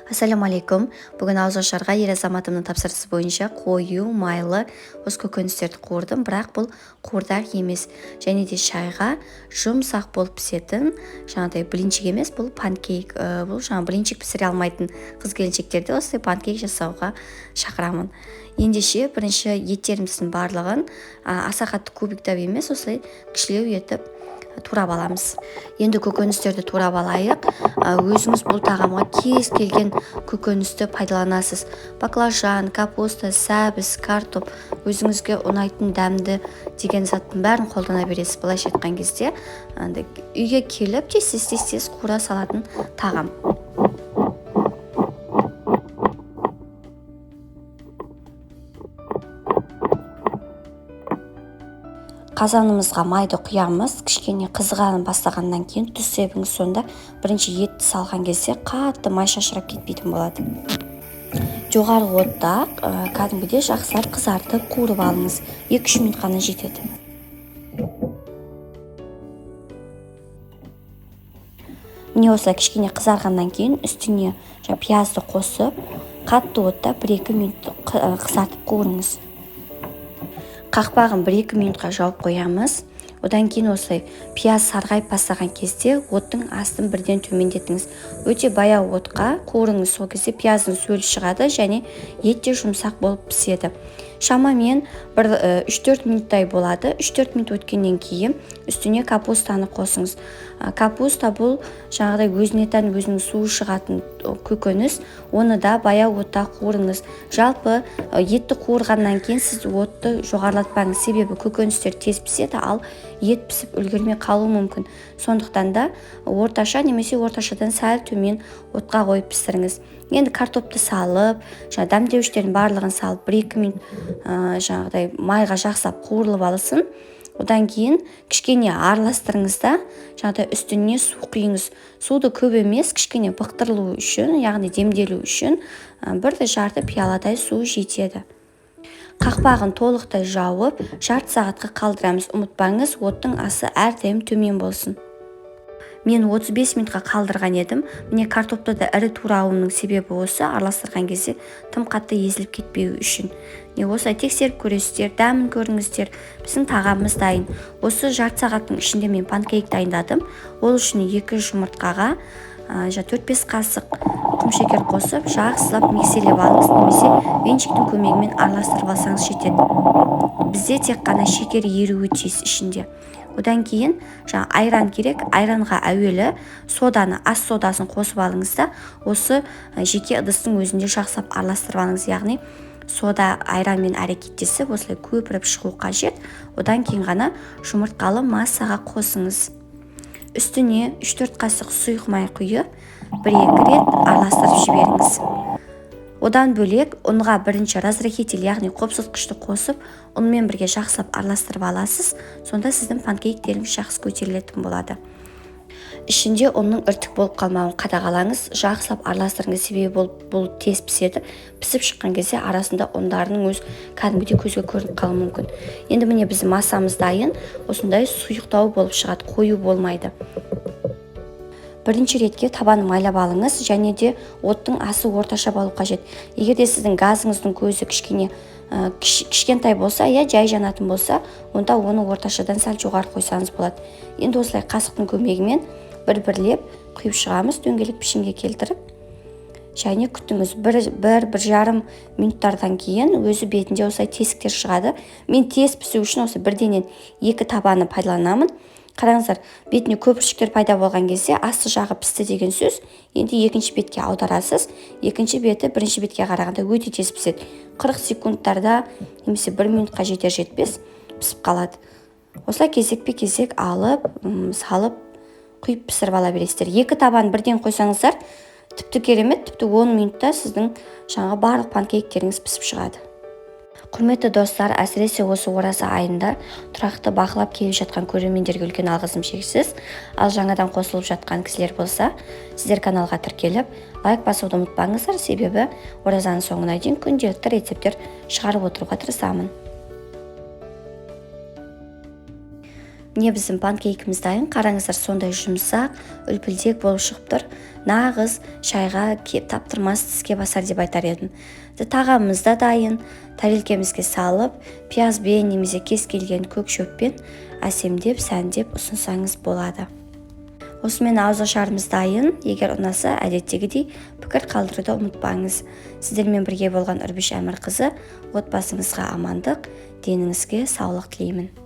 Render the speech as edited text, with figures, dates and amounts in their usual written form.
Ассалаумалейкум. Бүгін ауызашарға ер азаматымның тапсырысы бойынша қою, майлы осы көкөністерді қуырдым, бірақ бұл қуырдақ емес. Және де шайға жұмсақ болып пісетін, жаңағыдай блинчик емес, бұл панкейк. Бұл жаңа блинчик пісіре алмайтын қыз-келіншектерді осылай панкейк жасауға шақырамын. Ендеше бірінші еттеріміздің барлығын аса қатты кубиктап емес, осылай кішілеу етіп турап аламыз. Енді көкөністерді турап алайық. Өзіңіз бұл тағамға кез келген көкөністі пайдаланасыз. Баклажан, капуста, сәбіз, картоп, өзіңізге ұнайтын дәмді деген заттың бәрін қолдана бересіз. Былайша айтқан кезде үйге келіп тез қуыра салатын тағам. Қазанымызға майды құямыз. Кішкене қызғанын бастағаннан кейін тұз себіңіз, сонда бірінші етті салған кезде қатты май шашырап кетпейтін болады. Жоғарғы отта кәдімгідей жақсылап қызартып қуырып алыңыз. 2-3 минут қана жетеді. Міне осылай кішкене қызарғаннан кейін үстіне пиязды қосып, қатты отта 1-2 минут қызартып қуырыңыз. Қақпағын 1-2 минутқа жауып қоямыз. Одан кейін осылай пияз сарғайып бастаған кезде оттың астын бірден төмендетіңіз. Өте баяу отқа қуырыңыз, сол кезде пияздың сөлі шығады және ет те жұмсақ болып піседі. Шамамен 3-4 минуттай болады. 3-4 минут өткеннен кейін үстіне капустаны қосыңыз. Капуста бұл жаңағыдай өзіне тән өзінің суы шығатын көкөніс. Оны да баяу отта қуырыңыз. Жалпы етті қуырғаннан кейін сіз отты жоғарылатпаңыз, себебі көкөністер тез піседі, ал ет пісіп үлгермей қалуы мүмкін. Сондықтан да орташа немесе орташадан сәл төмен отқа қойып пісіріңіз. Енді картопты салып, дәмдеуіштердің барлығын салып 1-2 минут жаңағыдай майға жақсап қуырылып алсын. Одан кейін кішкене араластырыңыз да, жаңағыдай үстіне су құйыңыз. Суды көп емес, кішкене бұқтырылу үшін, яғни демделу үшін 1,5 пияладай су жетеді. Қақпағын толықтай жауып, жарты сағатқа қалдырамыз. Ұмытпаңыз, оттың асы әрдайым төмен болсын. Мен 35 минутқа қалдырған едім. Міне картопты да ірі турауының себебі осы, араластырған кезде тым қатты езіліп кетпеу үшін. Осылай тексеріп көресіздер, дәмін көріңіздер. Біздің тағамымыз дайын. Осы жарты сағаттың ішінде мен панкейк дайындадым. Ол үшін 2 жұмыртқаға 4-5 қасық құмшекер қосып, жақсылап миксерлеп алыңыз, немесе венчиктің көмегімен араластырып алсаңыз жетеді. Бізде тек қана шекер еруі тиіс ішінде. Одан кейін айран керек. Айранға әуелі соданы, ас содасын қосып алыңыз да, осы жеке ыдыстың өзінде жақсылап араластырып алыңыз. Яғни сода айранмен әрекеттесіп, осылай көпіріп шығу қажет. Одан кейін ғана жұмыртқалы массаға қосыңыз. Үстіне 3-4 қасық сұйық май құйып, 1-2 рет араластырып жіберіңіз. Одан бөлек ұнға бірінші разрыхитель, яғни қопсытқышты қосып, ұнмен бірге жақсылап араластырып аласыз. Сонда сіздің панкейктеріңіз жақсы көтерілетін болады. Ішінде ұнның іртік болып қалмауын қадағалаңыз, жақсылап араластырыңыз, себебі бұл тез піседі. Пісіп шыққан кезде арасында ұндарының өз кәдімгідей көзге көрініп қалуы мүмкін. Енді міне біздің массамыз дайын, осындай сұйықтау болып шығады, қою болмайды. Бірінші ретке табаны майлап алыңыз, және де оттың асы орташа болу қажет. Егер де сіздің газыңыздың көзі кішкентай болса, жай жанатын болса, онда оны орташадан сәл жоғары қойсаңыз болады. Енді осылай қасықтың көмегімен бір-бірлеп құйып шығамыз, дөңгелек пішімге келтіріп. Және күтіңіз. 1-1,5 минуттардан кейін өзі бетінде осылай тесіктер шығады. Мен тез пісу үшін осы бірденен 2 табаны пайдаланамын. Қараңыздар, бетіне көпіршіктер пайда болған кезде асты жағы пісті деген сөз. Енді екінші бетке аударасыз. Екінші беті бірінші бетке қарағанда өте тез піседі. 40 секундтарда немесе 1 минутқа жетер-жетпес пісіп қалады. Осылай кезек алып, салып, құйып пісіріп ала бересіздер. 2 табан бірден қойсаңыздар, тіпті керемет, тіпті 10 минутта сіздің барлық панкейктеріңіз пісіп шығады. Құрметті достар, әсіресе осы ораза айында тұрақты бақылап келіп жатқан көрермендерге үлкен алғысым шексіз. Ал жаңадан қосылып жатқан кісілер болса, сіздер каналға тіркеліп, лайк басуды ұмытпаңыздар, себебі оразаның соңына дейін күнделікті рецептер шығарып отыруға тырысамын. міне біздің панкейкіміз дайын. Қараңыздар, сондай жұмсақ, үлпілдек болып шығып тұр. Нағыз шайға таптырмас тіске басар деп айтар едім. Тағамымыз да дайын. Тарелкемізге салып, пиязбен немесе кез келген көк шөппен әсемдеп, сәндеп ұсынсаңыз болады. Осымен ауызашарымыз дайын. Егер ұнаса, әдеттегідей пікір қалдыруды ұмытпаңыз. Сіздермен бірге болған Үрбіш Әмірқызы. Отбасыңызға амандық, деніңізге саулық тілеймін.